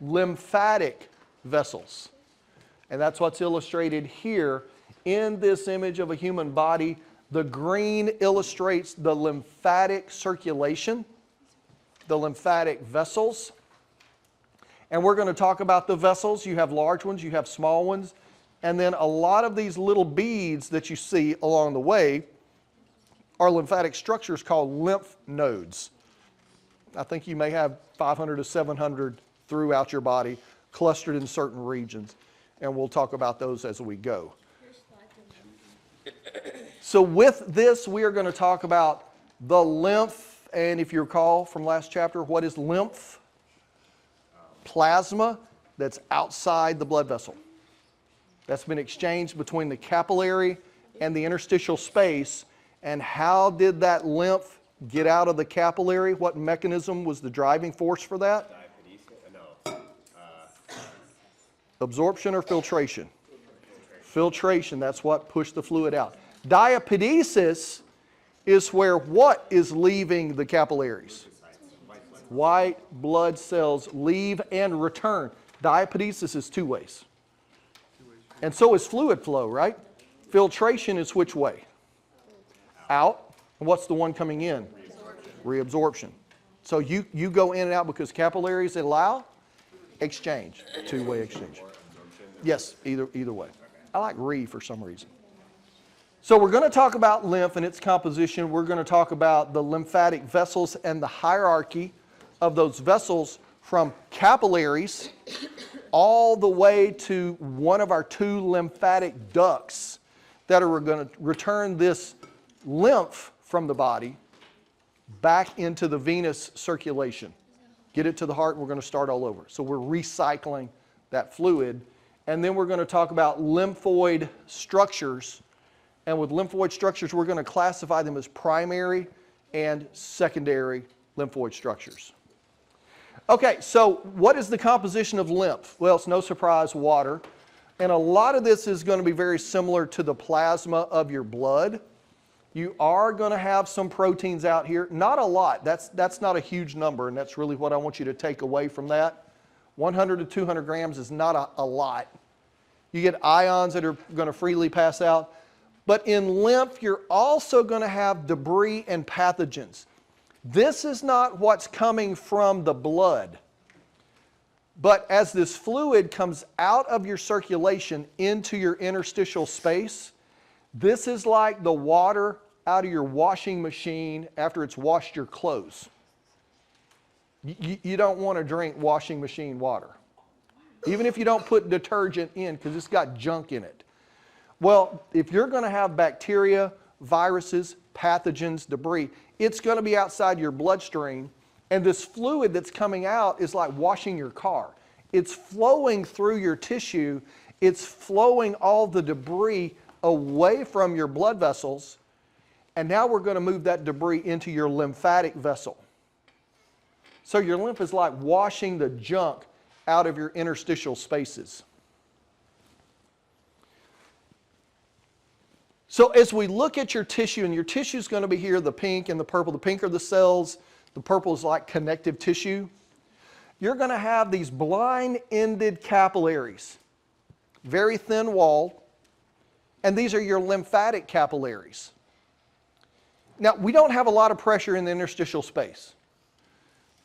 lymphatic vessels. And that's what's illustrated here in this image of a human body. The green illustrates the lymphatic circulation, the lymphatic vessels. And we're going to talk about the vessels. You have large ones, you have small ones. And then a lot of these little beads that you see along the way are lymphatic structures called lymph nodes. I think you may have 500 to 700 throughout your body, clustered in certain regions. And we'll talk about those as we go. So with this, we are going to talk about the lymph. And if you recall from last chapter, what is lymph? Plasma that's outside the blood vessel. That's been exchanged between the capillary and the interstitial space. And how did that lymph get out of the capillary? What mechanism was the driving force for that? Absorption or filtration? Filtration, that's what pushed the fluid out. Diapedesis is where what is leaving the capillaries? White blood cells leave and return. Diapedesis is two ways. And so is fluid flow, right? Filtration is which way? Out. And what's the one coming in? Reabsorption. So you go in and out because capillaries allow exchange. Two-way exchange. Yes, either way. I like re for some reason. So we're going to talk about lymph and its composition. We're going to talk about the lymphatic vessels and the hierarchy of those vessels from capillaries all the way to one of our two lymphatic ducts that are going to return this lymph from the body back into the venous circulation. Get it to the heart and we're going to start all over. So we're recycling that fluid. And then we're going to talk about lymphoid structures. And with lymphoid structures, we're going to classify them as primary and secondary lymphoid structures. Okay, so what is the composition of lymph? Well, it's no surprise, water. And a lot of this is going to be very similar to the plasma of your blood. You are going to have some proteins out here. Not a lot. That's not a huge number, and that's really what I want you to take away from that. 100 to 200 grams is not a lot. You get ions that are going to freely pass out. But in lymph, you're also going to have debris and pathogens. This is not what's coming from the blood. But as this fluid comes out of your circulation into your interstitial space, this is like the water out of your washing machine after it's washed your clothes. You don't want to drink washing machine water, even if you don't put detergent in because it's got junk in it. Well, if you're going to have bacteria, viruses, pathogens, debris, it's going to be outside your bloodstream, and this fluid that's coming out is like washing your car. It's flowing through your tissue. It's flowing all the debris away from your blood vessels, and now we're going to move that debris into your lymphatic vessel. So your lymph is like washing the junk out of your interstitial spaces. So as we look at your tissue, and your tissue is going to be here, the pink and the purple. The pink are the cells. The purple is like connective tissue. You're going to have these blind-ended capillaries, very thin walled, and these are your lymphatic capillaries. Now, we don't have a lot of pressure in the interstitial space,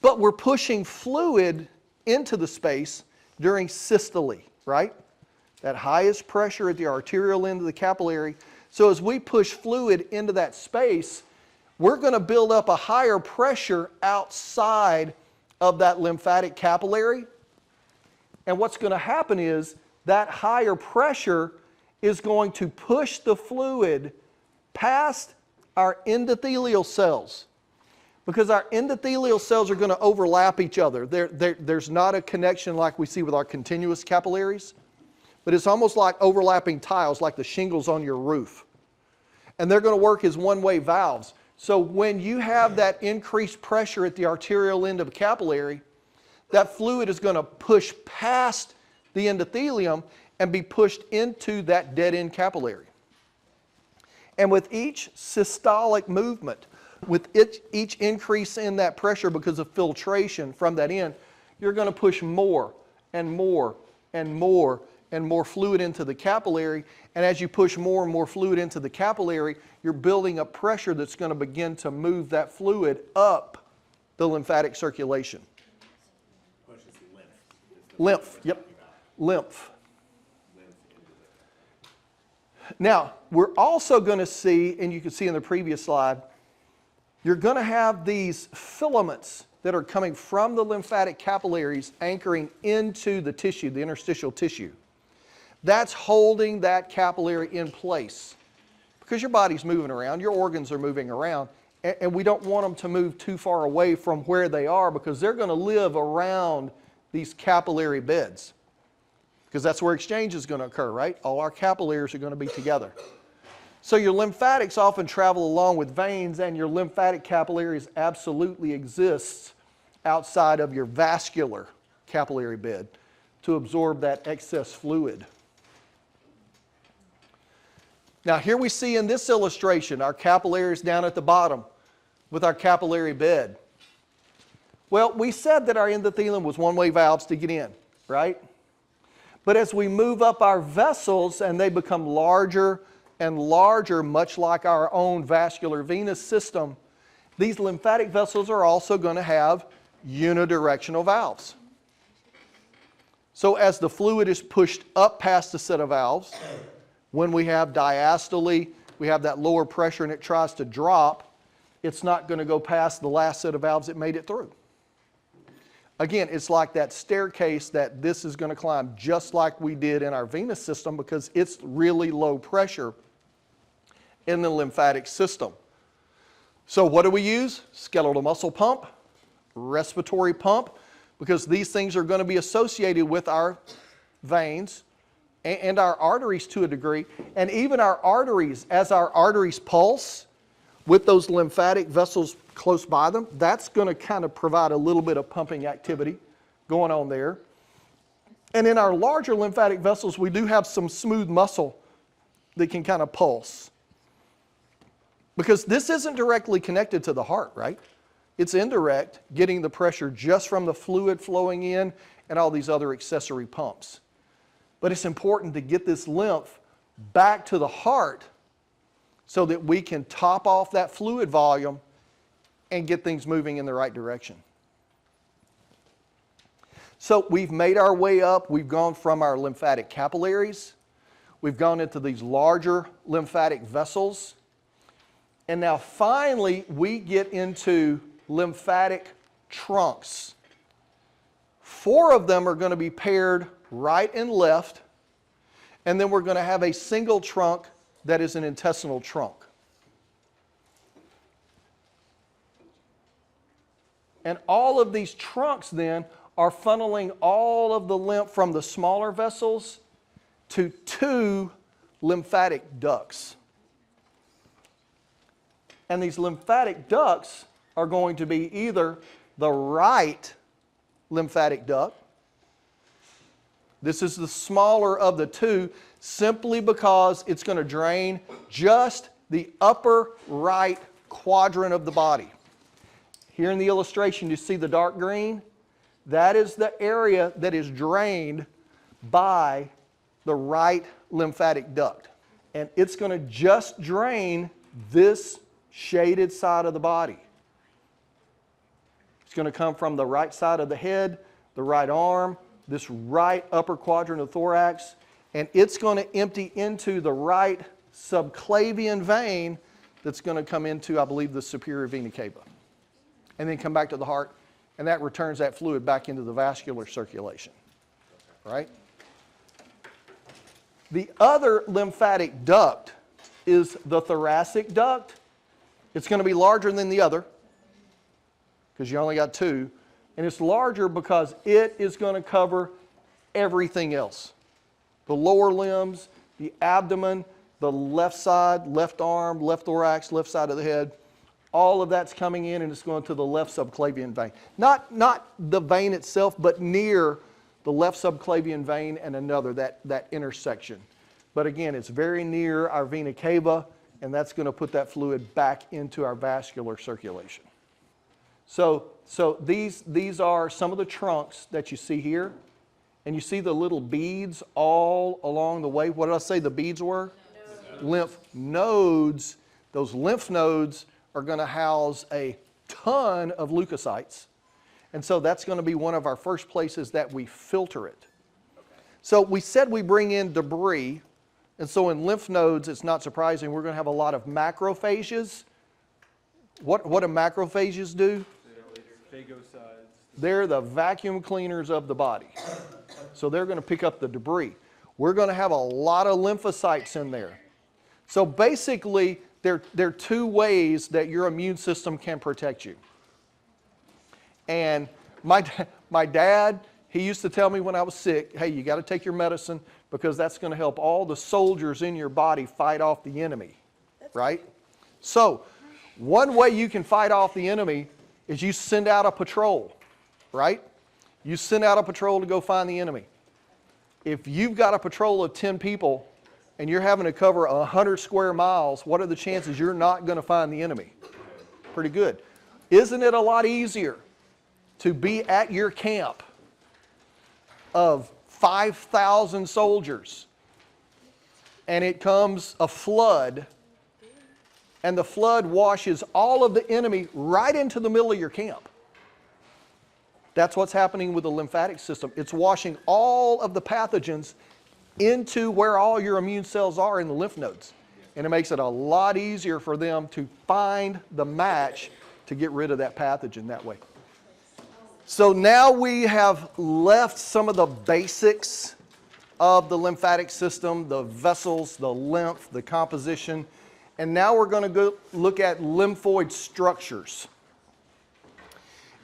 but we're pushing fluid into the space during systole, right? That highest pressure at the arterial end of the capillary. So as we push fluid into that space, we're going to build up a higher pressure outside of that lymphatic capillary. And what's going to happen is that higher pressure is going to push the fluid past our endothelial cells, because our endothelial cells are going to overlap each other. There's not a connection like we see with our continuous capillaries, but it's almost like overlapping tiles, like the shingles on your roof. And they're going to work as one-way valves. So when you have that increased pressure at the arterial end of a capillary, that fluid is going to push past the endothelium and be pushed into that dead-end capillary. And with each systolic movement, with each increase in that pressure because of filtration from that end, you're going to push more and more and more and more fluid into the capillary. And as you push more and more fluid into the capillary, you're building up pressure that's going to begin to move that fluid up the lymphatic circulation. Lymph, yep, lymph. Now, we're also going to see, and you can see in the previous slide, you're going to have these filaments that are coming from the lymphatic capillaries anchoring into the tissue, the interstitial tissue. That's holding that capillary in place because your body's moving around, your organs are moving around, and we don't want them to move too far away from where they are because they're going to live around these capillary beds because that's where exchange is going to occur, right? All our capillaries are going to be together. So your lymphatics often travel along with veins, and your lymphatic capillaries absolutely exist outside of your vascular capillary bed to absorb that excess fluid. Now here we see in this illustration our capillaries down at the bottom with our capillary bed. Well, we said that our endothelium was one-way valves to get in, right? But as we move up our vessels and they become larger and larger, much like our own vascular venous system, these lymphatic vessels are also going to have unidirectional valves. So as the fluid is pushed up past the set of valves, when we have diastole, we have that lower pressure and it tries to drop, it's not going to go past the last set of valves it made it through. Again, it's like that staircase that this is going to climb just like we did in our venous system because it's really low pressure in the lymphatic system. So what do we use? Skeletal muscle pump, respiratory pump, because these things are going to be associated with our veins and our arteries to a degree, and even our arteries. As our arteries pulse with those lymphatic vessels close by them, that's going to kind of provide a little bit of pumping activity going on there. And in our larger lymphatic vessels, we do have some smooth muscle that can kind of pulse. Because this isn't directly connected to the heart, right? It's indirect, getting the pressure just from the fluid flowing in and all these other accessory pumps. But it's important to get this lymph back to the heart so that we can top off that fluid volume and get things moving in the right direction. So we've made our way up. We've gone from our lymphatic capillaries. We've gone into these larger lymphatic vessels. And now finally we get into lymphatic trunks. 4 of them are going to be paired right and left. And then we're going to have a single trunk that is an intestinal trunk. And all of these trunks then are funneling all of the lymph from the smaller vessels to 2 lymphatic ducts. And these lymphatic ducts are going to be either the right lymphatic duct. This is the smaller of the 2 simply because it's going to drain just the upper right quadrant of the body. Here in the illustration, you see the dark green? That is the area that is drained by the right lymphatic duct. And it's going to just drain this shaded side of the body. It's going to come from the right side of the head, the right arm, this right upper quadrant of thorax, and it's going to empty into the right subclavian vein that's going to come into, I believe, the superior vena cava, and then come back to the heart, and that returns that fluid back into the vascular circulation, right? The other lymphatic duct is the thoracic duct. It's going to be larger than the other because you only got 2. And it's larger because it is going to cover everything else. The lower limbs, the abdomen, the left side, left arm, left thorax, left side of the head. All of that's coming in and it's going to the left subclavian vein. Not the vein itself, but near the left subclavian vein and another, that intersection. But again, it's very near our vena cava, and that's going to put that fluid back into our vascular circulation. So these are some of the trunks that you see here. And you see the little beads all along the way. What did I say the beads were? Lymph nodes. Those lymph nodes are going to house a ton of leukocytes. And so that's going to be one of our first places that we filter it. So we said we bring in debris. And so in lymph nodes, it's not surprising, we're going to have a lot of macrophages. What do macrophages do? They're the vacuum cleaners of the body. So they're going to pick up the debris. We're going to have a lot of lymphocytes in there. So basically, there are two ways that your immune system can protect you. And my dad, he used to tell me when I was sick, hey, you got to take your medicine because that's going to help all the soldiers in your body fight off the enemy, right? So one way you can fight off the enemy is you send out a patrol, right? You send out a patrol to go find the enemy. If you've got a patrol of 10 people and you're having to cover 100 square miles, what are the chances you're not going to find the enemy? Pretty good. Isn't it a lot easier to be at your camp of 5,000 soldiers and it comes a flood and the flood washes all of the enemy right into the middle of your camp? That's what's happening with the lymphatic system. It's washing all of the pathogens into where all your immune cells are in the lymph nodes. And it makes it a lot easier for them to find the match to get rid of that pathogen that way. So now we have left some of the basics of the lymphatic system, the vessels, the lymph, the composition, and now we're going to go look at lymphoid structures.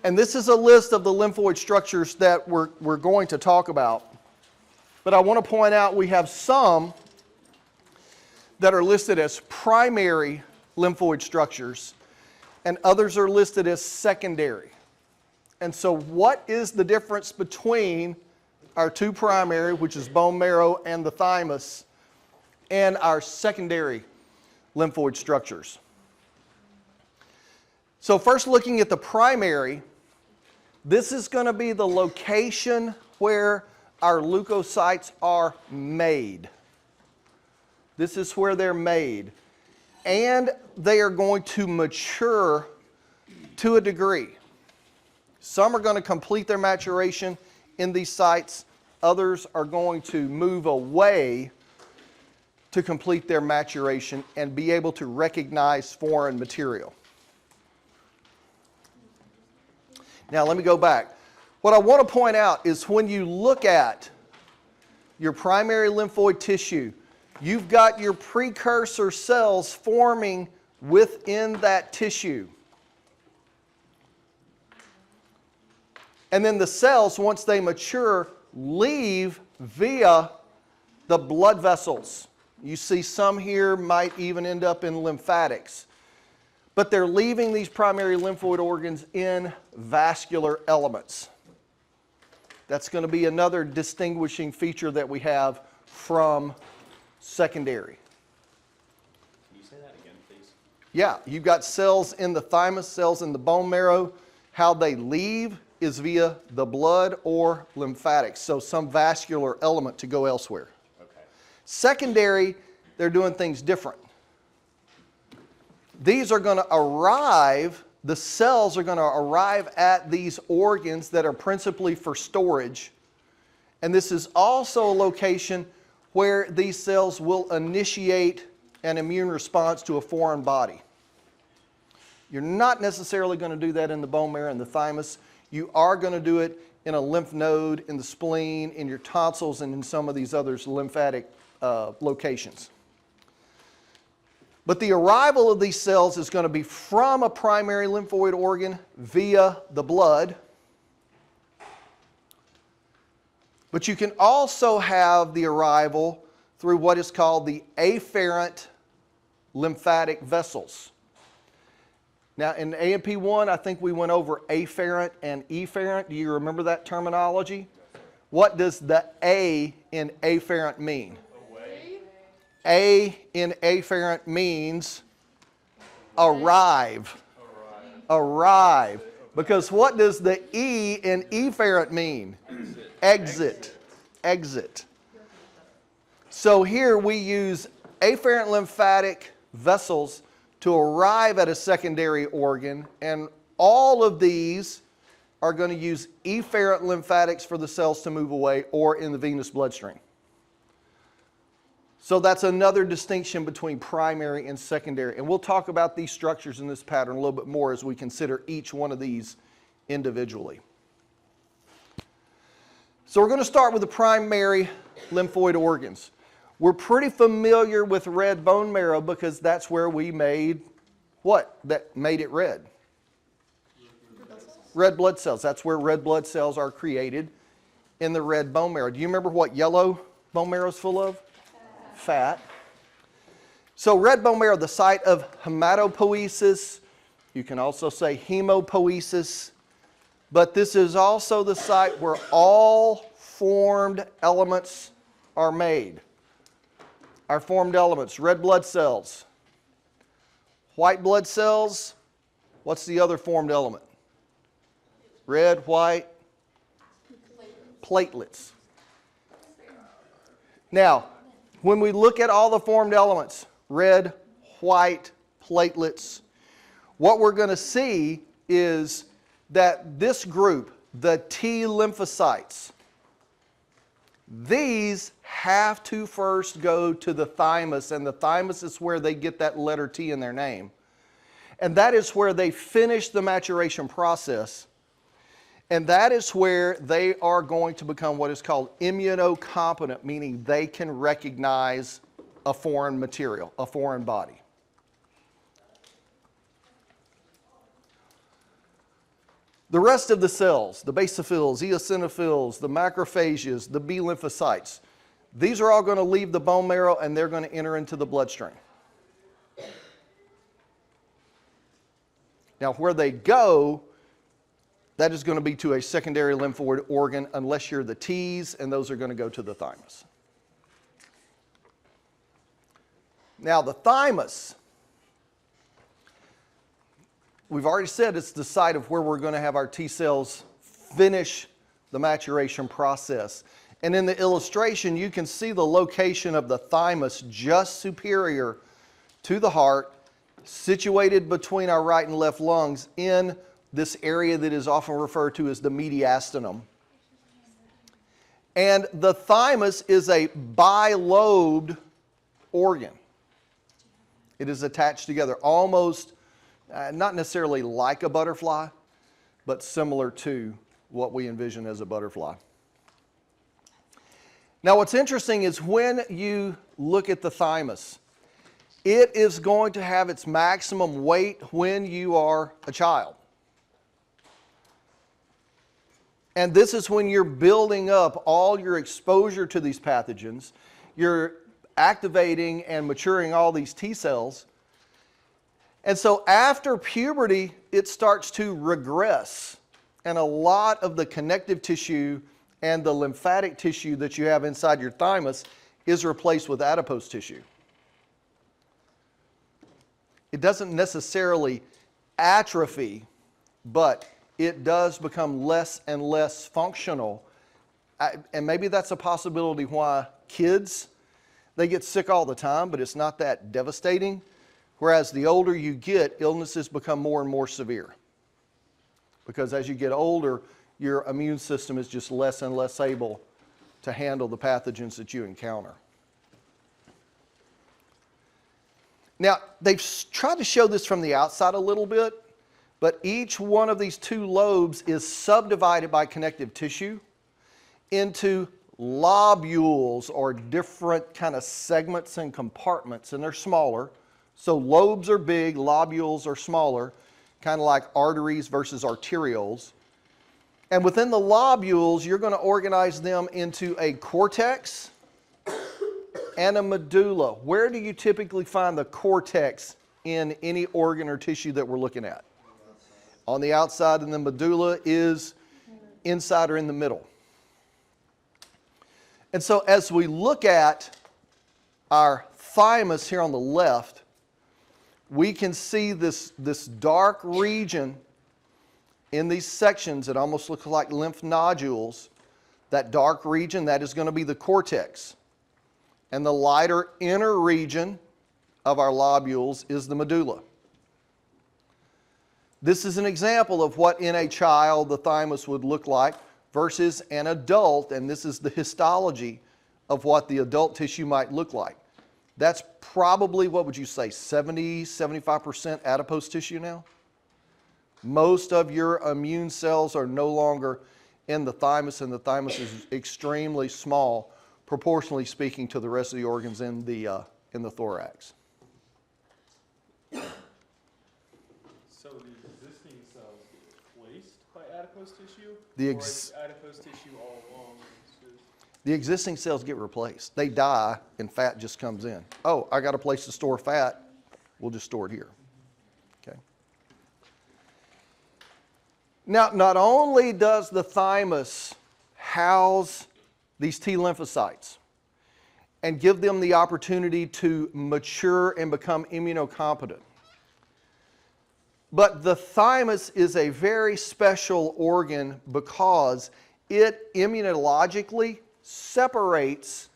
And this is a list of the lymphoid structures that we're going to talk about. But I want to point out we have some that are listed as primary lymphoid structures, and others are listed as secondary. And so what is the difference between our two primary, which is bone marrow and the thymus, and our secondary lymphoid structures? So first, looking at the primary, this is going to be the location where our leukocytes are made. This is where they're made. And they are going to mature to a degree. Some are going to complete their maturation in these sites. Others are going to move away to complete their maturation and be able to recognize foreign material. Now let me go back. What I want to point out is when you look at your primary lymphoid tissue, you've got your precursor cells forming within that tissue. And then the cells, once they mature, leave via the blood vessels. You see some here might even end up in lymphatics. But they're leaving these primary lymphoid organs in vascular elements. That's going to be another distinguishing feature that we have from secondary. Can you say that again, please? Yeah, you've got cells in the thymus, cells in the bone marrow. How they leave is via the blood or lymphatics, so some vascular element to go elsewhere. Okay. Secondary, they're doing things different. These are going to arrive, the cells are going to arrive at these organs that are principally for storage. And this is also a location where these cells will initiate an immune response to a foreign body. You're not necessarily going to do that in the bone marrow and the thymus. You are going to do it in a lymph node, in the spleen, in your tonsils, and in some of these other lymphatic locations. But the arrival of these cells is going to be from a primary lymphoid organ via the blood. But you can also have the arrival through what is called the afferent lymphatic vessels. Now in A&P1, I think we went over afferent and efferent. Do you remember that terminology? What does the A in afferent mean? A in afferent means arrive. Arrive. Because what does the E in efferent mean? Exit. exit. So here we use afferent lymphatic vessels to arrive at a secondary organ, and all of these are going to use efferent lymphatics for the cells to move away or in the venous bloodstream. So that's another distinction between primary and secondary. And we'll talk about these structures in this pattern a little bit more as we consider each one of these individually. So we're going to start with the primary lymphoid organs. We're pretty familiar with red bone marrow because that's where we made what? That made it red. Red blood cells. That's where red blood cells are created in the red bone marrow. Do you remember what yellow bone marrow is full of? Fat. So red bone marrow, the site of hematopoiesis. You can also say hemopoiesis. But this is also the site where all formed elements are made. Our formed elements, red blood cells, white blood cells. What's the other formed element? Red, white, platelets. Now, when we look at all the formed elements, red, white, platelets, what we're going to see is that this group, the T lymphocytes, these have to first go to the thymus, and the thymus is where they get that letter T in their name. And that is where they finish the maturation process. And that is where they are going to become what is called immunocompetent, meaning they can recognize a foreign material, a foreign body. The rest of the cells, the basophils, eosinophils, the macrophages, the B lymphocytes, these are all going to leave the bone marrow and they're going to enter into the bloodstream. Now, where they go, that is going to be to a secondary lymphoid organ unless you're the T's, and those are going to go to the thymus. Now, the thymus, we've already said it's the site of where we're going to have our T cells finish the maturation process. And in the illustration, you can see the location of the thymus just superior to the heart, situated between our right and left lungs in this area that is often referred to as the mediastinum. And the thymus is a bilobed organ. It is attached together almost, not necessarily like a butterfly, but similar to what we envision as a butterfly. Now, what's interesting is when you look at the thymus, it is going to have its maximum weight when you are a child. And this is when you're building up all your exposure to these pathogens. You're activating and maturing all these T cells. And so after puberty, it starts to regress. And a lot of the connective tissue and the lymphatic tissue that you have inside your thymus is replaced with adipose tissue. It doesn't necessarily atrophy, but it does become less and less functional. And maybe that's a possibility why kids, they get sick all the time, but it's not that devastating. Whereas the older you get, illnesses become more and more severe. Because as you get older, your immune system is just less and less able to handle the pathogens that you encounter. Now, they've tried to show this from the outside a little bit, but each one of these two lobes is subdivided by connective tissue into lobules, or different kind of segments and compartments, and they're smaller. So lobes are big, lobules are smaller, kind of like arteries versus arterioles. And within the lobules, you're going to organize them into a cortex and a medulla. Where do you typically find the cortex in any organ or tissue that we're looking at? On the outside, and the medulla is inside or in the middle. And so as we look at our thymus here on the left, we can see this dark region in these sections that almost look like lymph nodules That dark region, that is going to be the cortex. And the lighter inner region of our lobules is the medulla. This is an example of what in a child the thymus would look like versus an adult, and this is the histology of what the adult tissue might look like. That's probably, what would you say, 70-75% adipose tissue now? Most of your immune cells are no longer in the thymus, and the thymus is extremely small, proportionally speaking to the rest of the organs in the thorax. So the existing cells get replaced by adipose tissue? Or is adipose tissue all along? The existing cells get replaced. They die and fat just comes in. Oh, I got a place to store fat. We'll just store it here. Okay. Now, not only does the thymus house these T lymphocytes and give them the opportunity to mature and become immunocompetent, but the thymus is a very special organ because it immunologically separates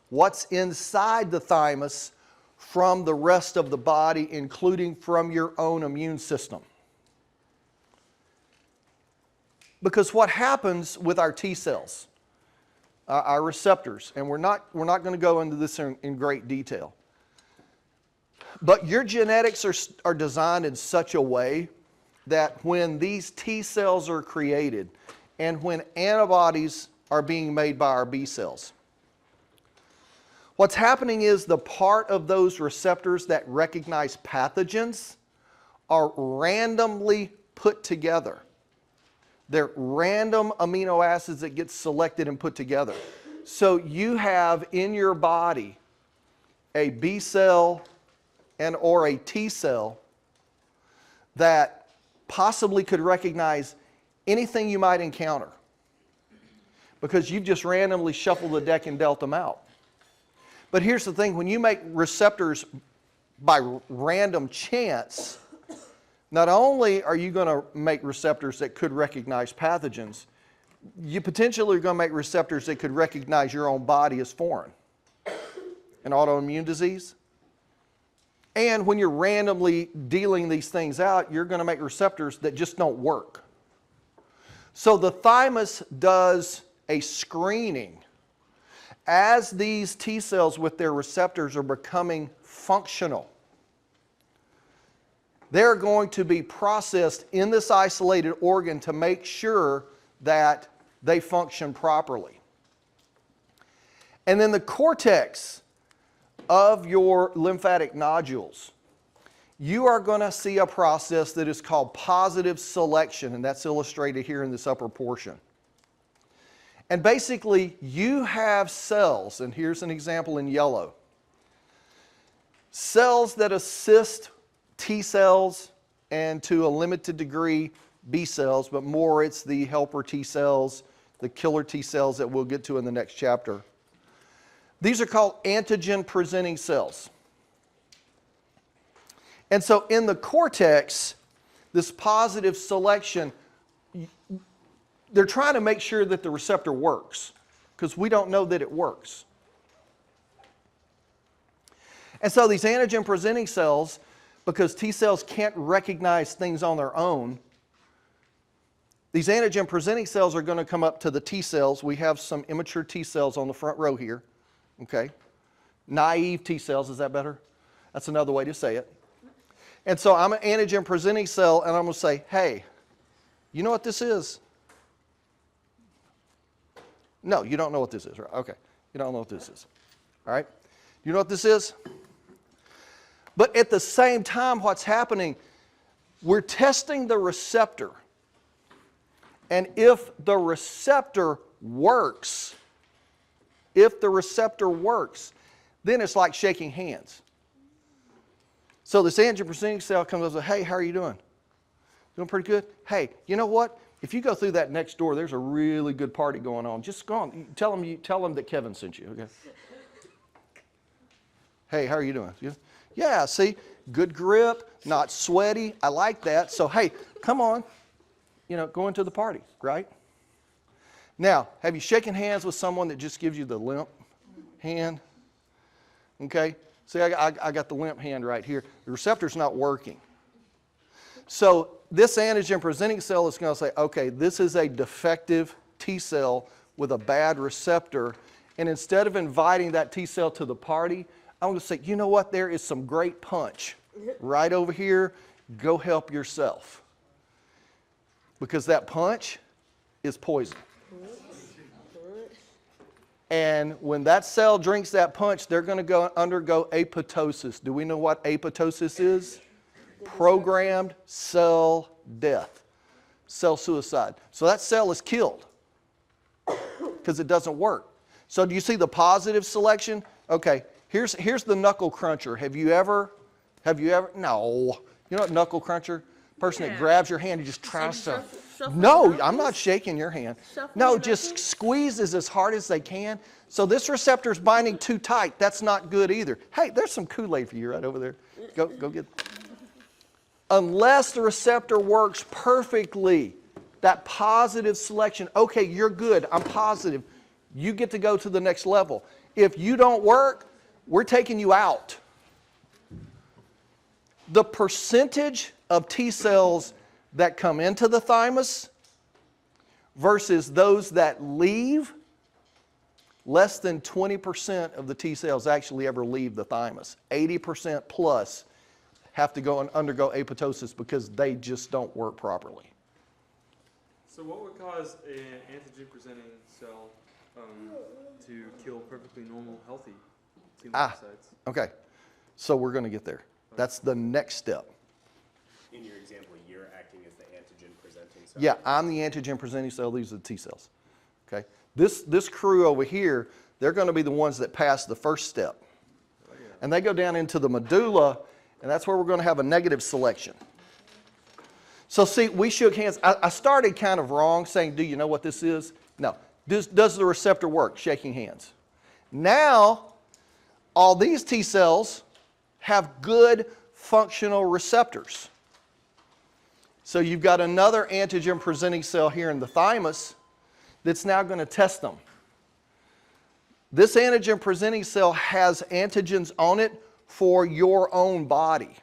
what's inside the thymus from the rest of the body, including from your own immune system. Because what happens with our T cells, our receptors, and we're not going to go into this in great detail, but your genetics are designed in such a way that when these T cells are created and when antibodies are being made by our B cells, what's happening is the part of those receptors that recognize pathogens are randomly put together. They're random amino acids that get selected and put together. So you have in your body a B cell and or a T cell that possibly could recognize anything you might encounter because you've just randomly shuffled the deck and dealt them out. But here's the thing, when you make receptors by random chance, not only are you going to make receptors that could recognize pathogens, you potentially are going to make receptors that could recognize your own body as foreign. An autoimmune disease. And when you're randomly dealing these things out, you're going to make receptors that just don't work. So the thymus does a screening as these T cells with their receptors are becoming functional. They're going to be processed in this isolated organ to make sure that they function properly. And then the cortex of your lymphatic nodules, you are going to see a process that is called positive selection, and that's illustrated here in this upper portion. And basically, you have cells, and here's an example in yellow. Cells that assist T cells and to a limited degree B cells, but more it's the helper T cells, the killer T cells that we'll get to in the next chapter. These are called antigen-presenting cells. And so in the cortex, this positive selection, they're trying to make sure that the receptor works, because we don't know that it works. And so these antigen-presenting cells, because T cells can't recognize things on their own, these antigen-presenting cells are going to come up to the T cells. We have some immature T cells on the front row here. Okay? Naive T cells, is that better? That's another way to say it. And so I'm an antigen-presenting cell, and I'm going to say, hey, you know what this is? No, you don't know what this is, right? Okay. You don't know what this is. All right? You know what this is? But at the same time, what's happening, we're testing the receptor. And if the receptor works, then it's like shaking hands. So this antigen-presenting cell comes up and says, hey, how are you doing? Doing pretty good? Hey, you know what? If you go through that next door, there's a really good party going on. Just go on. Tell them that Kevin sent you, okay? Hey, how are you doing? Yeah, see, good grip, not sweaty. I like that. So, hey, come on, go into the party, right? Now, have you shaken hands with someone that just gives you the limp hand? Okay? See, I got the limp hand right here. The receptor's not working. So this antigen presenting cell is going to say, okay, this is a defective T cell with a bad receptor. And instead of inviting that T cell to the party, I'm going to say, you know what, there is some great punch right over here. Go help yourself. Because that punch is poison. And when that cell drinks that punch, they're going to undergo apoptosis. Do we know what apoptosis is? Programmed cell death, cell suicide. So that cell is killed because it doesn't work. So do you see the positive selection? Okay, here's the knuckle cruncher. Have you ever, no. You know what knuckle cruncher? Person that grabs your hand and just tries to, no, I'm not shaking your hand. No, just squeezes as hard as they can. So this receptor's binding too tight. That's not good either. Hey, there's some Kool-Aid for you right over there. Go get it. Unless the receptor works perfectly, that positive selection, okay, you're good, I'm positive, you get to go to the next level. If you don't work, we're taking you out. The percentage of T cells that come into the thymus versus those that leave, less than 20% of the T cells actually ever leave the thymus. 80% plus have to go and undergo apoptosis because they just don't work properly. So what would cause an antigen-presenting cell to kill perfectly normal, healthy T lymphocytes? Okay. So we're going to get there. That's the next step. In your example, you're acting as the antigen-presenting cell? Yeah, I'm the antigen-presenting cell. These are the T cells. Okay. This crew over here, they're going to be the ones that pass the first step. Oh, yeah. And they go down into the medulla, and that's where we're going to have a negative selection. So see, we shook hands. I started kind of wrong saying, do you know what this is? No. Does the receptor work? Shaking hands. Now, all these T cells have good functional receptors. So you've got another antigen presenting cell here in the thymus that's now going to test them. This antigen presenting cell has antigens on it for your own body.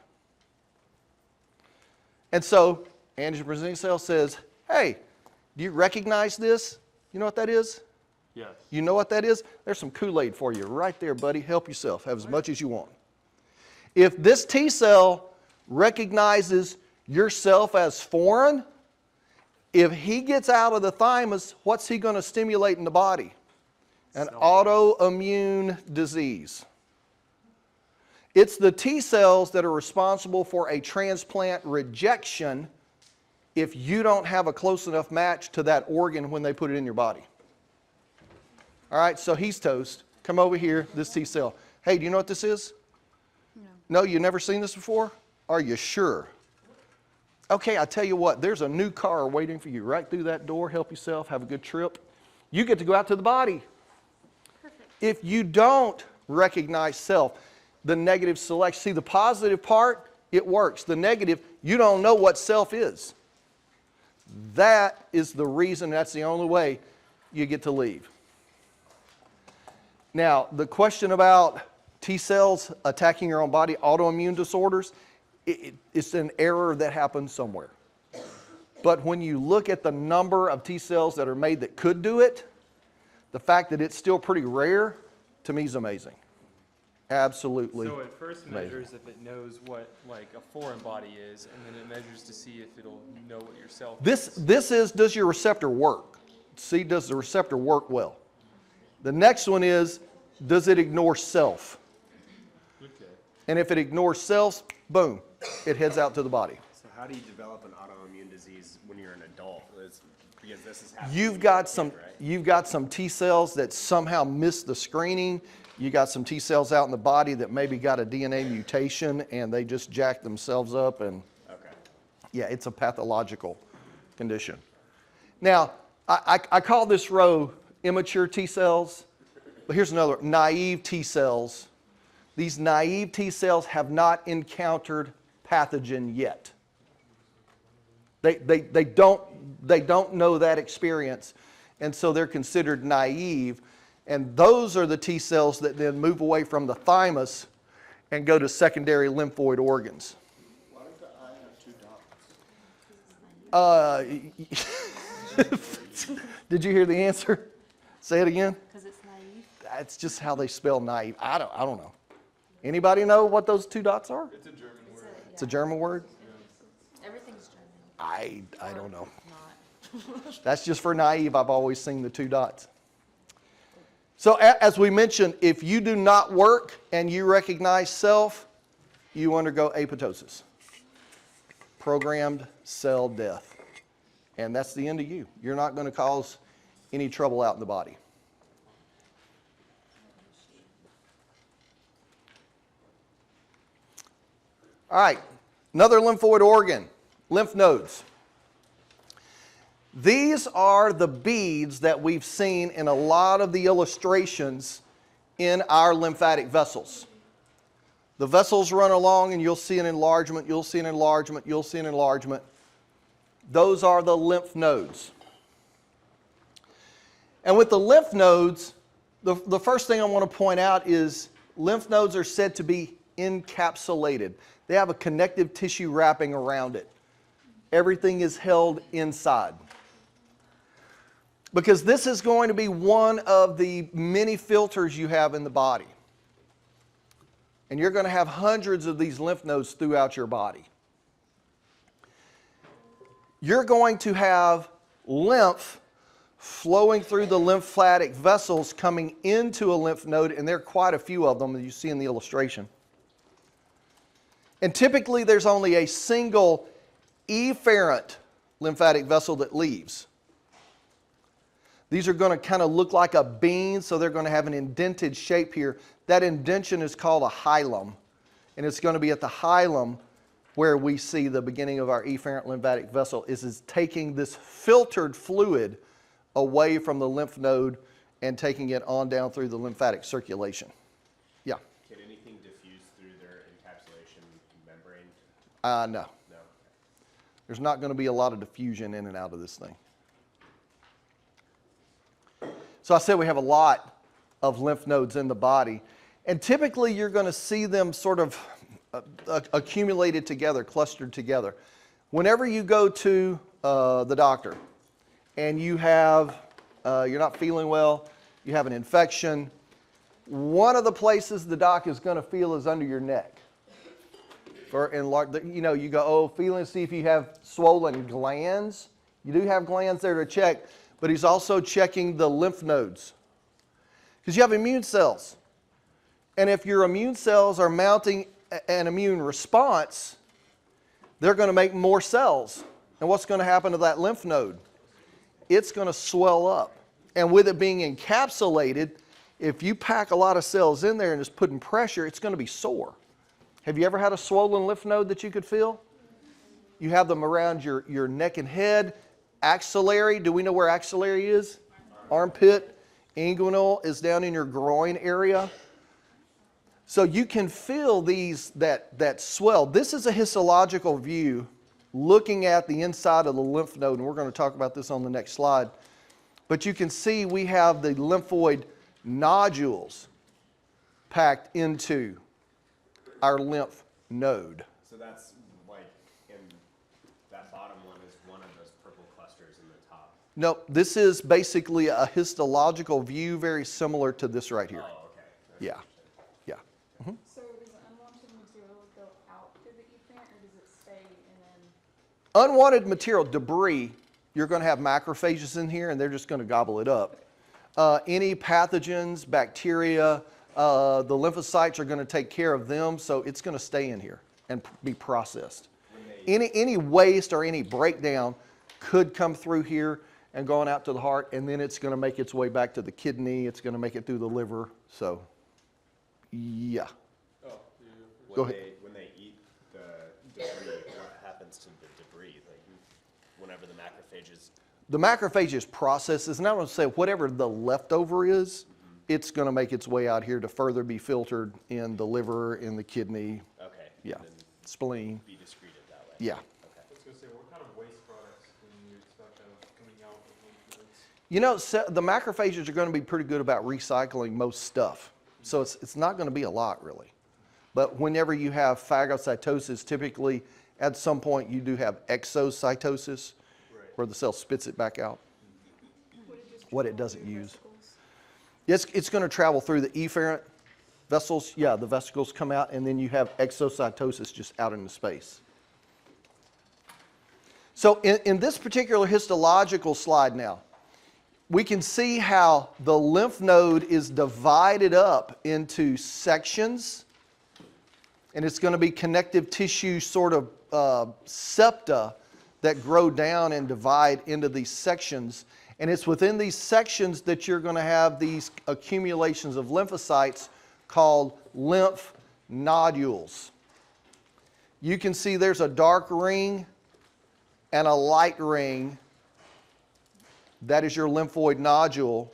And so antigen presenting cell says, hey, do you recognize this? You know what that is? Yes. You know what that is? There's some Kool-Aid for you right there, buddy. Help yourself. Have as much as you want. If this T cell recognizes yourself as foreign, if he gets out of the thymus, what's he going to stimulate in the body? An autoimmune disease. It's the T cells that are responsible for a transplant rejection if you don't have a close enough match to that organ when they put it in your body. All right, so he's toast. Come over here, this T cell. Hey, do you know what this is? No, you've never seen this before? Are you sure? Okay, I tell you what, there's a new car waiting for you right through that door. Help yourself, have a good trip. You get to go out to the body. Perfect. If you don't recognize self, the negative selection, see the positive part, it works. The negative, you don't know what self is. That is the reason, that's the only way you get to leave. Now, the question about T cells attacking your own body, autoimmune disorders, it's an error that happens somewhere. But when you look at the number of T cells that are made that could do it, the fact that it's still pretty rare, to me is amazing. Absolutely. So it first amazing. measures if it knows what like a foreign body is, and then it measures to see if it'll know what your cell is. This is, does your receptor work? See, does the receptor work well? The next one is, does it ignore self? Okay. And if it ignores self, boom, it heads out to the body. So how do you develop an autoimmune disease when you're an adult? Because this is happening. You've got some T cells that somehow missed the screening. You got some T cells out in the body that maybe got a DNA mutation and they just jacked themselves up, and yeah, it's a pathological condition. Now, I call this row immature T cells, but here's another, naive T cells. These naive T cells have not encountered pathogen yet. They don't know that experience. and so they're considered naive. And those are the T cells that then move away from the thymus and go to secondary lymphoid organs. Why does the eye have 2 dots? Did you hear the answer? Say it again. Because it's naive. That's just how they spell naive. I don't know. Anybody know what those 2 dots are? It's a German word. It's a German word? Everything's German. I don't know. Not. That's just for naive. I've always seen the 2 dots. So as we mentioned, if you do not work and you recognize self, you undergo apoptosis. Programmed cell death. And that's the end of you. You're not going to cause any trouble out in the body. All right, another lymphoid organ, lymph nodes. These are the beads that we've seen in a lot of the illustrations in our lymphatic vessels. The vessels run along and you'll see an enlargement, you'll see an enlargement, you'll see an enlargement. Those are the lymph nodes. And with the lymph nodes, the first thing I want to point out is lymph nodes are said to be encapsulated. They have a connective tissue wrapping around it. Everything is held inside. Because this is going to be one of the many filters you have in the body. And you're going to have hundreds of these lymph nodes throughout your body. You're going to have lymph flowing through the lymphatic vessels coming into a lymph node, and there are quite a few of them that you see in the illustration. And typically there's only a single efferent lymphatic vessel that leaves. These are going to kind of look like a bean, so they're going to have an indented shape here. That indention is called a hilum, and it's going to be at the hilum where we see the beginning of our efferent lymphatic vessel is taking this filtered fluid away from the lymph node and taking it on down through the lymphatic circulation. Yeah? Can anything diffuse through their encapsulation membrane? No. No. There's not going to be a lot of diffusion in and out of this thing. So I said we have a lot of lymph nodes in the body. And typically you're going to see them sort of accumulated together, clustered together. Whenever you go to the doctor and you have, you're not feeling well, you have an infection, one of the places the doc is going to feel is under your neck. You go, oh, feel and see if you have swollen glands. You do have glands there to check, but he's also checking the lymph nodes. Because you have immune cells. And if your immune cells are mounting an immune response, they're going to make more cells. And what's going to happen to that lymph node? It's going to swell up. And with it being encapsulated, if you pack a lot of cells in there and it's putting pressure, it's going to be sore. Have you ever had a swollen lymph node that you could feel? You have them around your neck and head. Axillary, do we know where axillary is? Armpit. Inguinal is down in your groin area. So you can feel that swell. This is a histological view looking at the inside of the lymph node, and we're going to talk about this on the next slide. But you can see we have the lymphoid nodules packed into our lymph node. So that's like, in that bottom one is one of those purple clusters in the top. No, this is basically a histological view very similar to this right here. Oh, okay. Yeah, yeah. So does the unwanted material go out through the efferent, or does it stay and then? Unwanted material, debris, you're going to have macrophages in here and they're just going to gobble it up. Any pathogens, bacteria, the lymphocytes are going to take care of them, so it's going to stay in here and be processed. Any waste or any breakdown could come through here and going out to the heart, and then it's going to make its way back to the kidney, it's going to make it through the liver, so yeah. Oh, Go ahead. When they eat the debris, what happens to the debris? Like, whenever the macrophages. The macrophages processes, and I'm going to say whatever the leftover is, it's going to make its way out here to further be filtered in the liver, in the kidney, Okay. yeah, And then spleen, be discreted that way. yeah. Okay. I was going to say, what kind of waste products can you expect out of coming out of lymph nodes? You know, the macrophages are going to be pretty good about recycling most stuff. So it's not going to be a lot, really. But whenever you have phagocytosis, typically at some point you do have exocytosis, where the cell spits it back out, what it doesn't use. It's going to travel through the efferent vessels. Yeah, the vesicles come out, and then you have exocytosis just out into space. So in this particular histological slide now, we can see how the lymph node is divided up into sections, and it's going to be connective tissue sort of septa that grow down and divide into these sections. And it's within these sections that you're going to have these accumulations of lymphocytes called lymph nodules. You can see there's a dark ring and a light ring. That is your lymphoid nodule.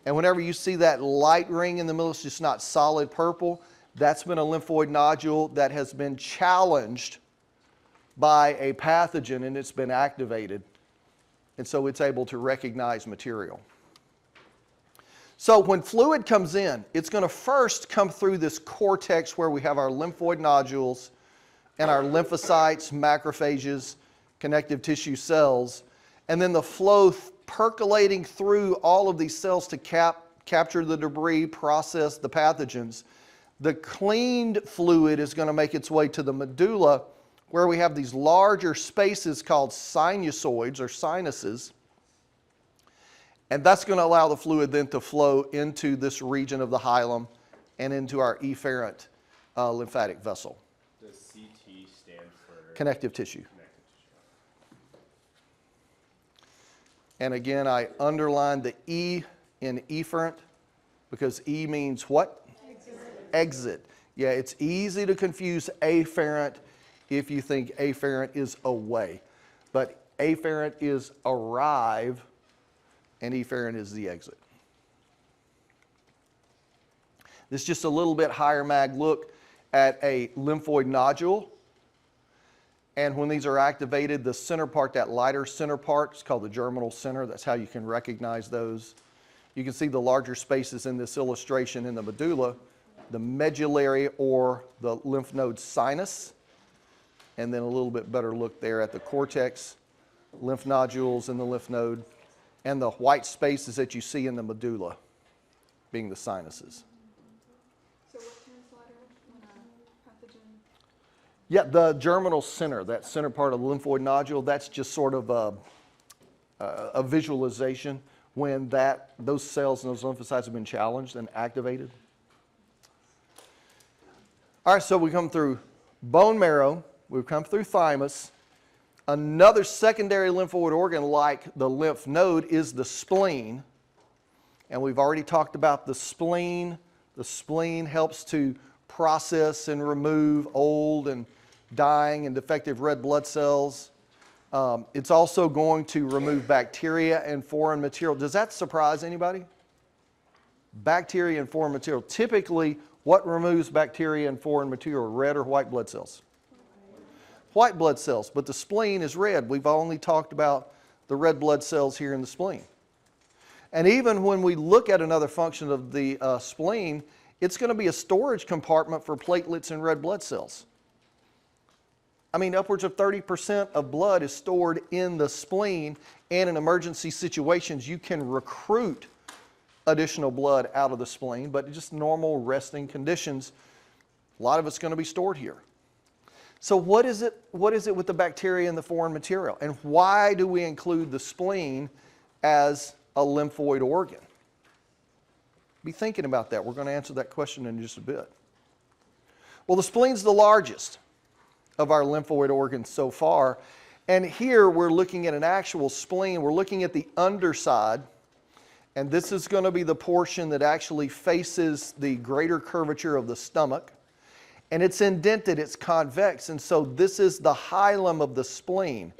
And whenever you see that light ring in the middle, it's just not solid purple, that's been a lymphoid nodule that has been challenged by a pathogen and it's been activated. And so it's able to recognize material. So when fluid comes in, it's going to first come through this cortex where we have our lymphoid nodules and our lymphocytes, macrophages, connective tissue cells, and then the flow percolating through all of these cells to capture the debris, process the pathogens. The cleaned fluid is going to make its way to the medulla, where we have these larger spaces called sinusoids or sinuses. And that's going to allow the fluid then to flow into this region of the hilum and into our efferent lymphatic vessel. Does CT stand for? Connective tissue. And again, I underlined the E in efferent because E means what? Exit. Yeah, it's easy to confuse afferent if you think afferent is away. But afferent is arrive and efferent is the exit. This is just a little bit higher mag look at a lymphoid nodule. And when these are activated, the center part, that lighter center part, is called the germinal center. That's how you can recognize those. You can see the larger spaces in this illustration in the medulla, the medullary or the lymph node sinus, and then a little bit better look there at the cortex, lymph nodules in the lymph node, and the white spaces that you see in the medulla being the sinuses. So what turns lighter when a pathogen? Yeah, the germinal center, that center part of the lymphoid nodule, that's just sort of a visualization when those cells and those lymphocytes have been challenged and activated. All right, so we come through bone marrow, we've come through thymus. Another secondary lymphoid organ like the lymph node is the spleen. And we've already talked about the spleen. The spleen helps to process and remove old and dying and defective red blood cells. It's also going to remove bacteria and foreign material. Does that surprise anybody? Bacteria and foreign material. Typically, what removes bacteria and foreign material? Red or white blood cells? White blood cells, but the spleen is red. We've only talked about the red blood cells here in the spleen. And even when we look at another function of the spleen, it's going to be a storage compartment for platelets and red blood cells. I mean, upwards of 30% of blood is stored in the spleen, and in emergency situations, you can recruit additional blood out of the spleen, but just normal resting conditions, a lot of it's going to be stored here. So what is it with the bacteria and the foreign material? And why do we include the spleen as a lymphoid organ? Be thinking about that. We're going to answer that question in just a bit. Well, the spleen's the largest of our lymphoid organs so far. And here we're looking at an actual spleen. We're looking at the underside. And this is going to be the portion that actually faces the greater curvature of the stomach. And it's indented, it's convex, and so this is the hilum of the spleen.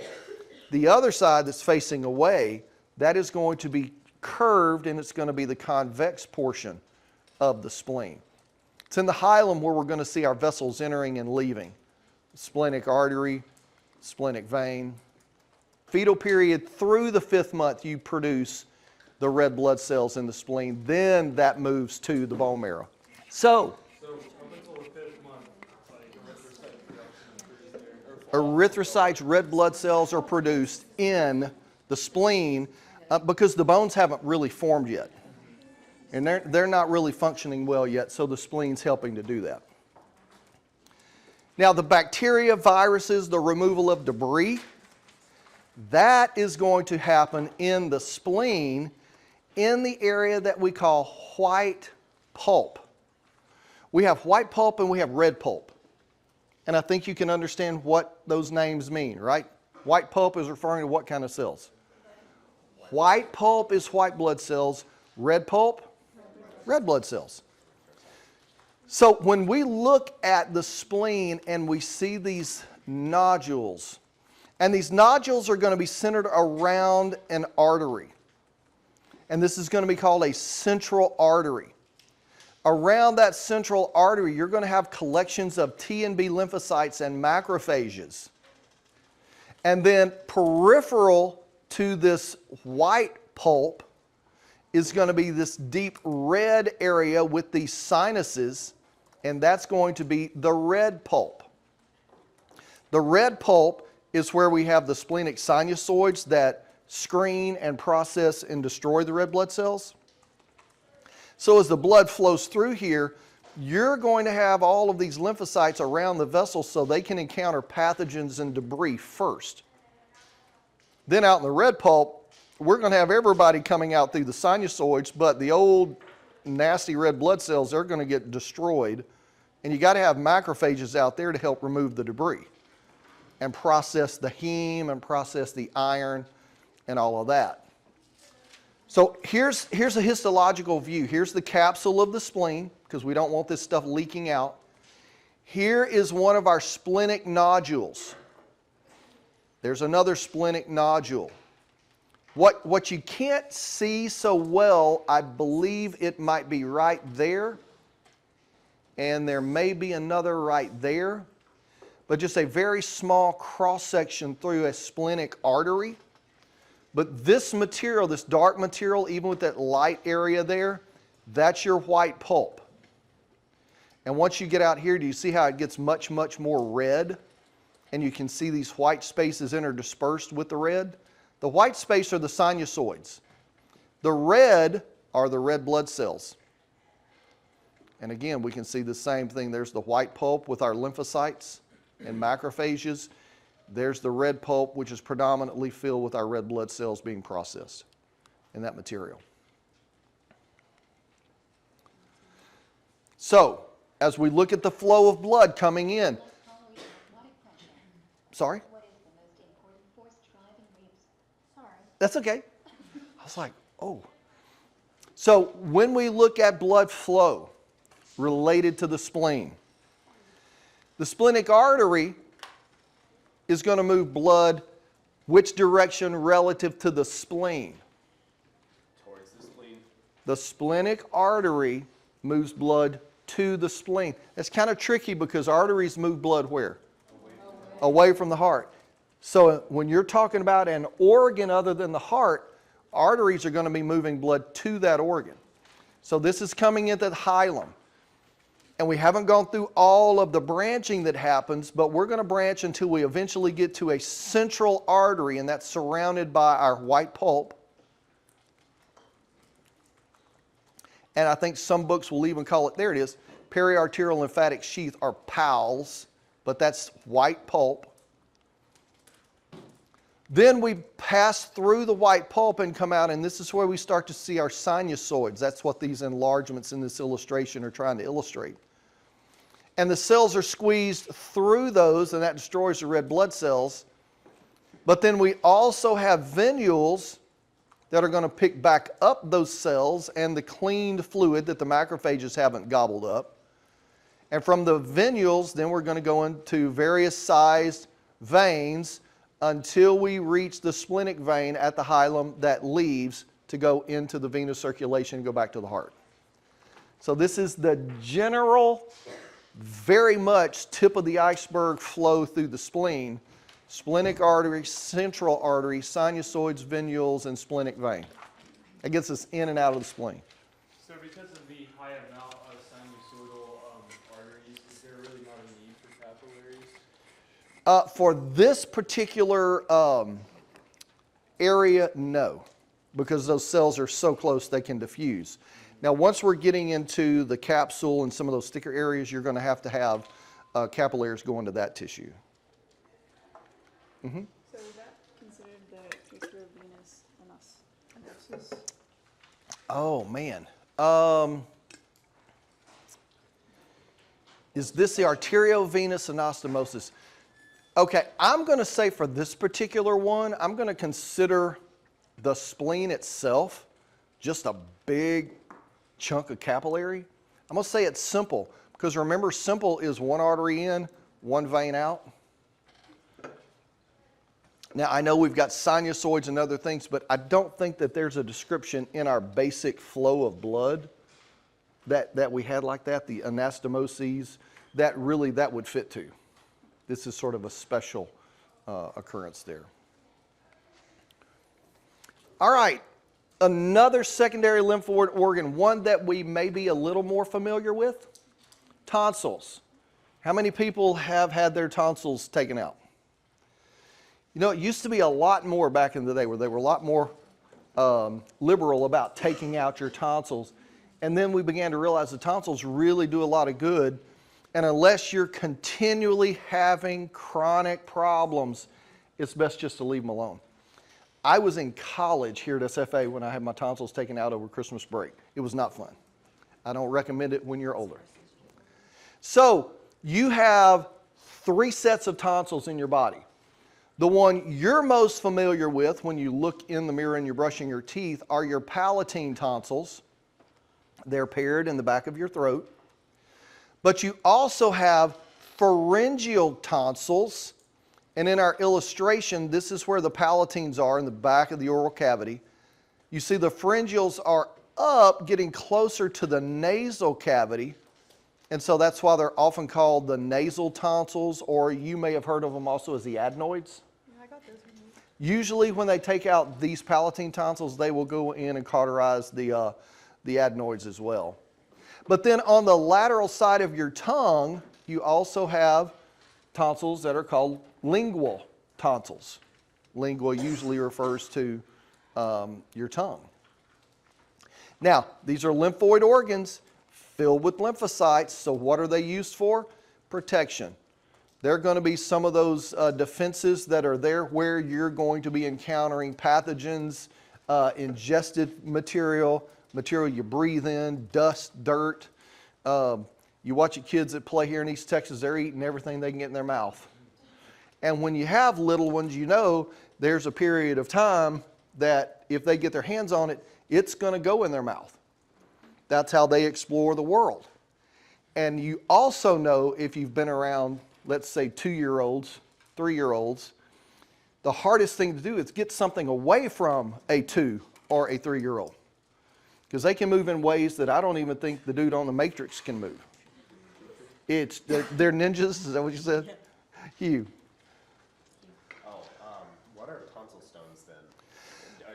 The other side that's facing away, that is going to be curved, and it's going to be the convex portion of the spleen. It's in the hilum where we're going to see our vessels entering and leaving. Splenic artery, splenic vein. Fetal period through the 5th month, you produce the red blood cells in the spleen. Then that moves to the bone marrow. So, So up until the 5th month, like erythrocyte production is there. erythrocytes, red blood cells are produced in the spleen because the bones haven't really formed yet. And they're not really functioning well yet, so the spleen's helping to do that. Now, the bacteria, viruses, the removal of debris, that is going to happen in the spleen in the area that we call white pulp. We have white pulp and we have red pulp. And I think you can understand what those names mean, right? White pulp is referring to what kind of cells? White pulp is white blood cells. Red pulp? Red blood cells. So when we look at the spleen and we see these nodules, and these nodules are going to be centered around an artery. And this is going to be called a central artery. Around that central artery, you're going to have collections of T and B lymphocytes and macrophages. And then peripheral to this white pulp is going to be this deep red area with these sinuses, and that's going to be the red pulp. The red pulp is where we have the splenic sinusoids that screen and process and destroy the red blood cells. So as the blood flows through here, you're going to have all of these lymphocytes around the vessel so they can encounter pathogens and debris first. Then out in the red pulp, we're going to have everybody coming out through the sinusoids, but the old nasty red blood cells, they're going to get destroyed. And you got to have macrophages out there to help remove the debris and process the heme and process the iron and all of that. So here's a histological view. Here's the capsule of the spleen, because we don't want this stuff leaking out. Here is one of our splenic nodules. There's another splenic nodule. What you can't see so well, I believe it might be right there, and there may be another right there, but just a very small cross-section through a splenic artery. But this material, this dark material, even with that light area there, that's your white pulp. And once you get out here, do you see how it gets much, much more red? And you can see these white spaces interdispersed with the red. The white space are the sinusoids. The red are the red blood cells. And again, we can see the same thing. There's the white pulp with our lymphocytes and macrophages. There's the red pulp, which is predominantly filled with our red blood cells being processed in that material. So, as we look at the flow of blood coming in. Sorry? What is the most important force driving reason? Sorry. That's okay. I was like, oh. So when we look at blood flow related to the spleen, the splenic artery is going to move blood which direction relative to the spleen? Towards the spleen. The splenic artery moves blood to the spleen. It's kind of tricky because arteries move blood where? Away from the heart. So when you're talking about an organ other than the heart, arteries are going to be moving blood to that organ. So this is coming into the hilum. And we haven't gone through all of the branching that happens, but we're going to branch until we eventually get to a central artery, and that's surrounded by our white pulp. And I think some books will even call it, there it is, periarterial lymphatic sheath, or PALS, but that's white pulp. Then we pass through the white pulp and come out, and this is where we start to see our sinusoids. That's what these enlargements in this illustration are trying to illustrate. And the cells are squeezed through those, and that destroys the red blood cells. But then we also have venules that are going to pick back up those cells and the cleaned fluid that the macrophages haven't gobbled up. And from the venules, then we're going to go into various sized veins until we reach the splenic vein at the hilum that leaves to go into the venous circulation and go back to the heart. So this is the general, very much tip of the iceberg flow through the spleen. Splenic artery, central artery, sinusoids, venules, and splenic vein. That gets us in and out of the spleen. So because of the high amount of sinusoidal arteries, is there really not a need for capillaries? For this particular area, no, because those cells are so close they can diffuse. Now, once we're getting into the capsule and some of those thicker areas, you're going to have capillaries go into that tissue. Mm-hmm. So is that considered the arteriovenous anastomosis? Oh, man. Is this the arteriovenous anastomosis? Okay, I'm going to say for this particular one, I'm going to consider the spleen itself just a big chunk of capillary. I'm going to say it's simple, because remember, simple is one artery in, one vein out. Now, I know we've got sinusoids and other things, but I don't think that there's a description in our basic flow of blood that we had like that, the anastomoses, that would fit to. This is sort of a special occurrence there. All right, another secondary lymphoid organ, one that we may be a little more familiar with, tonsils. How many people have had their tonsils taken out? You know, it used to be a lot more back in the day where they were a lot more liberal about taking out your tonsils. And then we began to realize the tonsils really do a lot of good. And unless you're continually having chronic problems, it's best just to leave them alone. I was in college here at SFA when I had my tonsils taken out over Christmas break. It was not fun. I don't recommend it when you're older. So you have 3 sets of tonsils in your body. The one you're most familiar with when you look in the mirror and you're brushing your teeth are your palatine tonsils. They're paired in the back of your throat. But you also have pharyngeal tonsils. And in our illustration, this is where the palatines are in the back of the oral cavity. You see the pharyngeals are up, getting closer to the nasal cavity. And so that's why they're often called the nasal tonsils, or you may have heard of them also as the adenoids. Yeah, I got those removed. Usually when they take out these palatine tonsils, they will go in and cauterize the adenoids as well. But then on the lateral side of your tongue, you also have tonsils that are called lingual tonsils. Lingual usually refers to your tongue. Now, these are lymphoid organs filled with lymphocytes. So what are they used for? Protection. They're going to be some of those defenses that are there where you're going to be encountering pathogens, ingested material you breathe in, dust, dirt. You watch your kids that play here in East Texas, they're eating everything they can get in their mouth. And when you have little ones, you know there's a period of time that if they get their hands on it, it's going to go in their mouth. That's how they explore the world. And you also know, if you've been around, let's say 2-year-olds, 3-year-olds, the hardest thing to do is get something away from a 2 or a 3-year-old. Because they can move in ways that I don't even think the dude on the Matrix can move. They're ninjas, is that what you said? Hugh. What are tonsil stones then?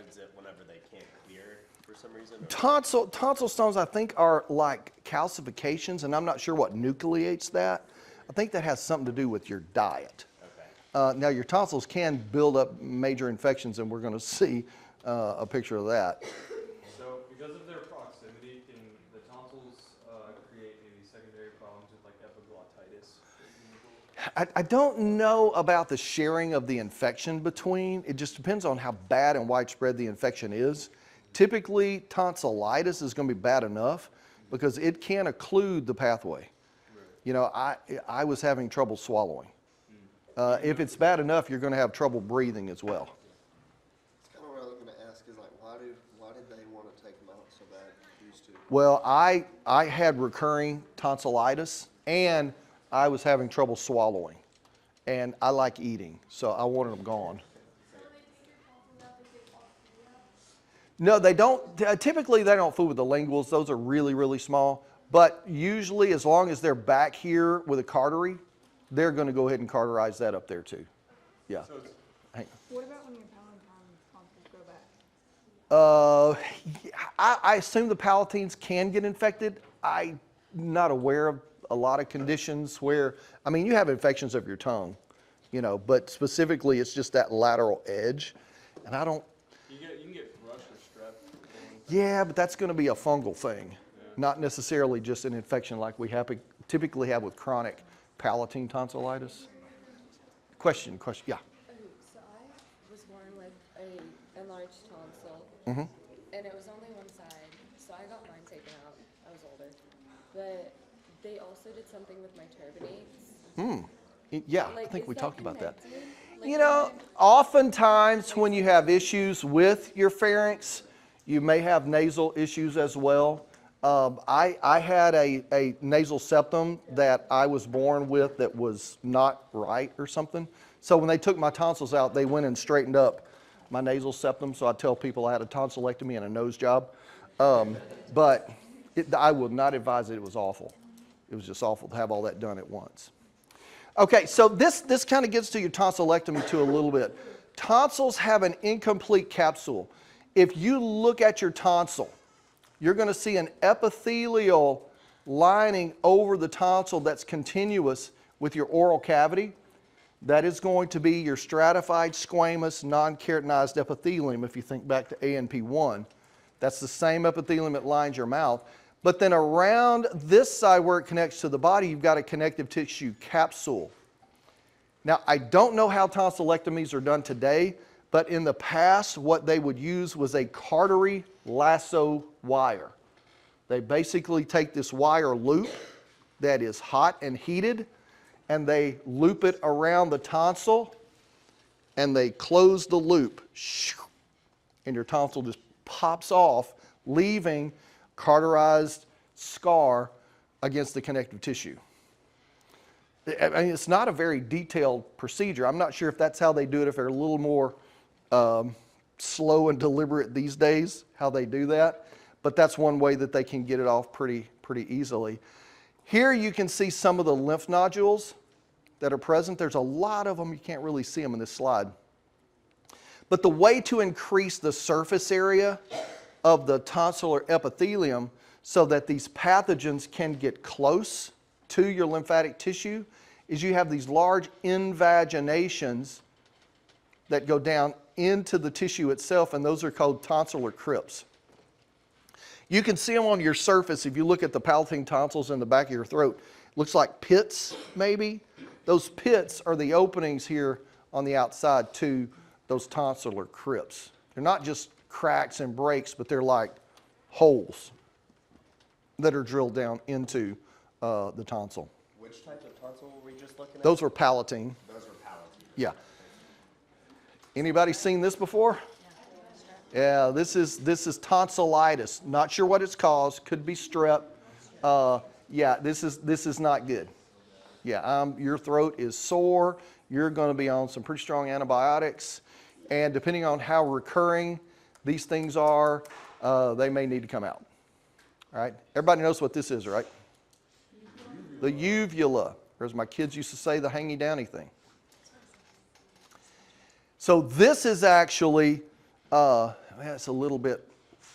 Is it whenever they can't clear for some reason? Tonsil stones, I think, are like calcifications, and I'm not sure what nucleates that. I think that has something to do with your diet. Okay. Now, your tonsils can build up major infections, and we're going to see a picture of that. So because of their proximity, can the tonsils create maybe secondary problems with like epiglottitis? I don't know about the sharing of the infection between. It just depends on how bad and widespread the infection is. Typically, tonsillitis is going to be bad enough because it can occlude the pathway. Right. You know, I was having trouble swallowing. If it's bad enough, you're going to have trouble breathing as well. It's kind of what I was going to ask is like, why did they want to take them out so bad? Used to. Well, I had recurring tonsillitis and I was having trouble swallowing, and I like eating, so I wanted them gone. No, they don't. Typically, they don't fool with the linguals. Those are really, really small. But usually, as long as they're back here with a cautery, they're going to go ahead and cauterize that up there too. Yeah. So it's, Hang What about when your palatine tonsils grow back? I assume the palatines can get infected. I'm not aware of a lot of conditions where, I mean, you have infections of your tongue, you know, but specifically it's just that lateral edge. And I don't, you can get thrush or strep. yeah, but that's going to be a fungal thing, not necessarily just an infection like we typically have with chronic palatine tonsillitis. Question, yeah. So I was born with a enlarged tonsil, and it was only one side, so I got mine taken out. I was older. But they also did something with my turbinates. Yeah, I Like, think is we talked about that. connected? Like, You know, oftentimes when you have issues with your pharynx, you may have nasal issues as well. I had a nasal septum that I was born with that was not right or something. So when they took my tonsils out, they went and straightened up my nasal septum. So I tell people I had a tonsillectomy and a nose job. But I would not advise it. It was awful. It was just awful to have all that done at once. Okay, so this kind of gets to your tonsillectomy too a little bit. Tonsils have an incomplete capsule. If you look at your tonsil, you're going to see an epithelial lining over the tonsil that's continuous with your oral cavity. That is going to be your stratified squamous non-keratinized epithelium if you think back to ANP1. That's the same epithelium that lines your mouth. But then around this side where it connects to the body, you've got a connective tissue capsule. Now, I don't know how tonsillectomies are done today, but in the past, what they would use was a cautery lasso wire. They basically take this wire loop that is hot and heated, and they loop it around the tonsil, and they close the loop, and your tonsil just pops off, leaving cauterized scar against the connective tissue. I mean, it's not a very detailed procedure. I'm not sure if that's how they do it, if they're a little more slow and deliberate these days, how they do that. But that's one way that they can get it off pretty easily. Here you can see some of the lymph nodules that are present. There's a lot of them. You can't really see them in this slide. But the way to increase the surface area of the tonsillar epithelium so that these pathogens can get close to your lymphatic tissue is you have these large invaginations that go down into the tissue itself, and those are called tonsillar crypts. You can see them on your surface if you look at the palatine tonsils in the back of your throat. It looks like pits, maybe. Those pits are the openings here on the outside to those tonsillar crypts. They're not just cracks and breaks, but they're like holes that are drilled down into the tonsil. Which type of tonsil were we just looking at? Those are palatine. Those are palatine. Yeah. Anybody seen this before? Yeah, this is tonsillitis. Not sure what it's caused. Could be strep. Yeah, this is not good. Yeah, your throat is sore. You're going to be on some pretty strong antibiotics, and depending on how recurring these things are, they may need to come out. All right. Everybody knows what this is, right? The uvula, or as my kids used to say, the hangy downy thing. So this is actually, it's a little bit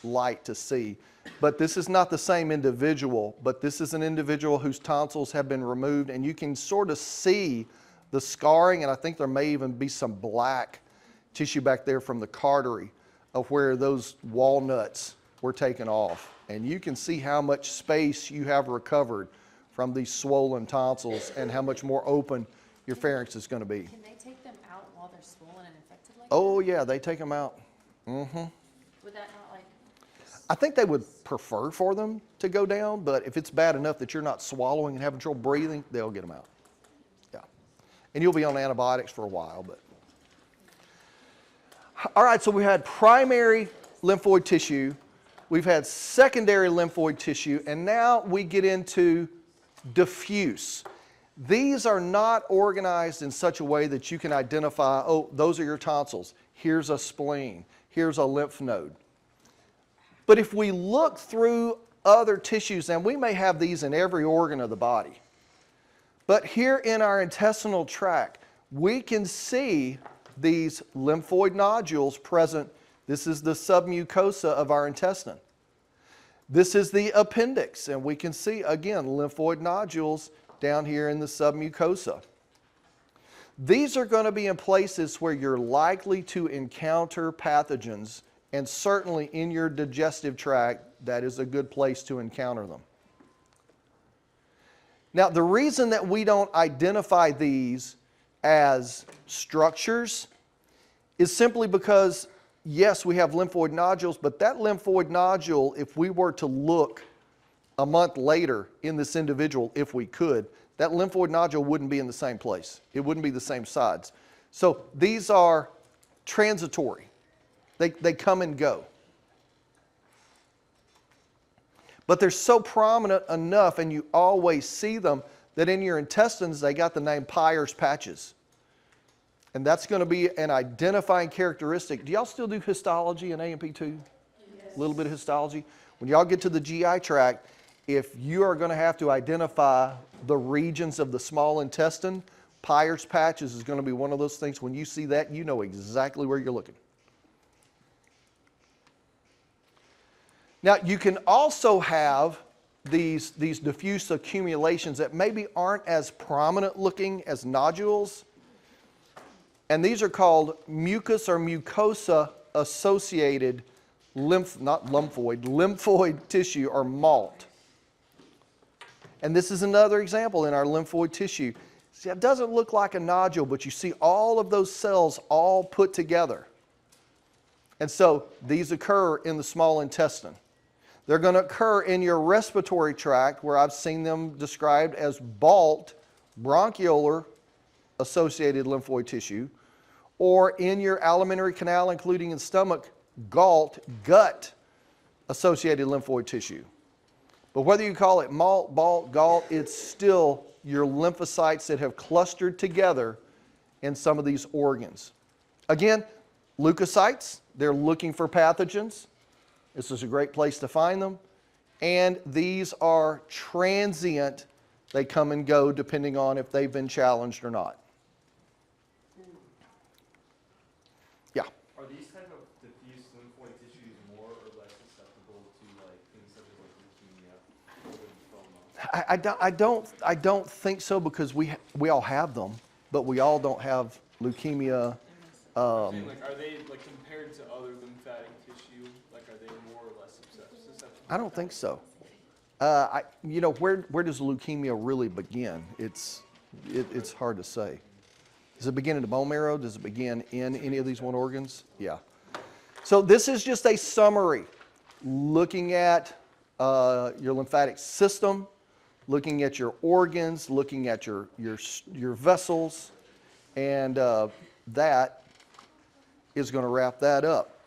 light to see, but this is not the same individual, but this is an individual whose tonsils have been removed, and you can sort of see the scarring, and I think there may even be some black tissue back there from the cautery of where those walnuts were taken off. And you can see how much space you have recovered from these swollen tonsils and how much more open your pharynx is going to be. Can they take them out while they're swollen and infected like Oh yeah, they take them out. that? Would that not like, I think they would prefer for them to go down, but if it's bad enough that you're not swallowing and having trouble breathing, they'll get them out. Yeah. And you'll be on antibiotics for a while, but. All right, so we had primary lymphoid tissue, we've had secondary lymphoid tissue, and now we get into diffuse. These are not organized in such a way that you can identify, oh, those are your tonsils. Here's a spleen. Here's a lymph node. But if we look through other tissues, and we may have these in every organ of the body, but here in our intestinal tract, we can see these lymphoid nodules present. This is the submucosa of our intestine. This is the appendix, and we can see, again, lymphoid nodules down here in the submucosa. These are going to be in places where you're likely to encounter pathogens, and certainly in your digestive tract, that is a good place to encounter them. Now, the reason that we don't identify these as structures is simply because, yes, we have lymphoid nodules, but that lymphoid nodule, if we were to look a month later in this individual, if we could, that lymphoid nodule wouldn't be in the same place. It wouldn't be the same size. So these are transitory. They come and go. But they're so prominent enough, and you always see them, that in your intestines they got the name Peyer's patches. And that's going to be an identifying characteristic. Do y'all still do histology in A&P2? Yes. A little bit of histology. When y'all get to the GI tract, if you are going to have to identify the regions of the small intestine, Peyer's patches is going to be one of those things. When you see that, you know exactly where you're looking. Now, you can also have these diffuse accumulations that maybe aren't as prominent looking as nodules. And these are called mucus or mucosa associated lymphoid tissue or MALT. And this is another example in our lymphoid tissue. See, it doesn't look like a nodule, but you see all of those cells all put together. And so these occur in the small intestine. They're going to occur in your respiratory tract, where I've seen them described as BALT, bronchiolar associated lymphoid tissue, or in your alimentary canal, including in stomach, GALT, gut associated lymphoid tissue. But whether you call it MALT, BALT, GALT, it's still your lymphocytes that have clustered together in some of these organs. Again, leukocytes, they're looking for pathogens. This is a great place to find them. And these are transient. They come and go depending on if they've been challenged or not. Yeah? Are these type of diffuse lymphoid tissues more or less susceptible to like things such as like leukemia or lymphoma? I don't think so, because we all have them, but we all don't have leukemia. I'm saying, like, are they, like, compared to other lymphatic tissue, like, are they more or less susceptible? I don't think so. Where does leukemia really begin? It's hard to say. Does it begin in the bone marrow? Does it begin in any of these one organs? Yeah. So this is just a summary, looking at your lymphatic system, looking at your organs, looking at your vessels, and that is going to wrap that up.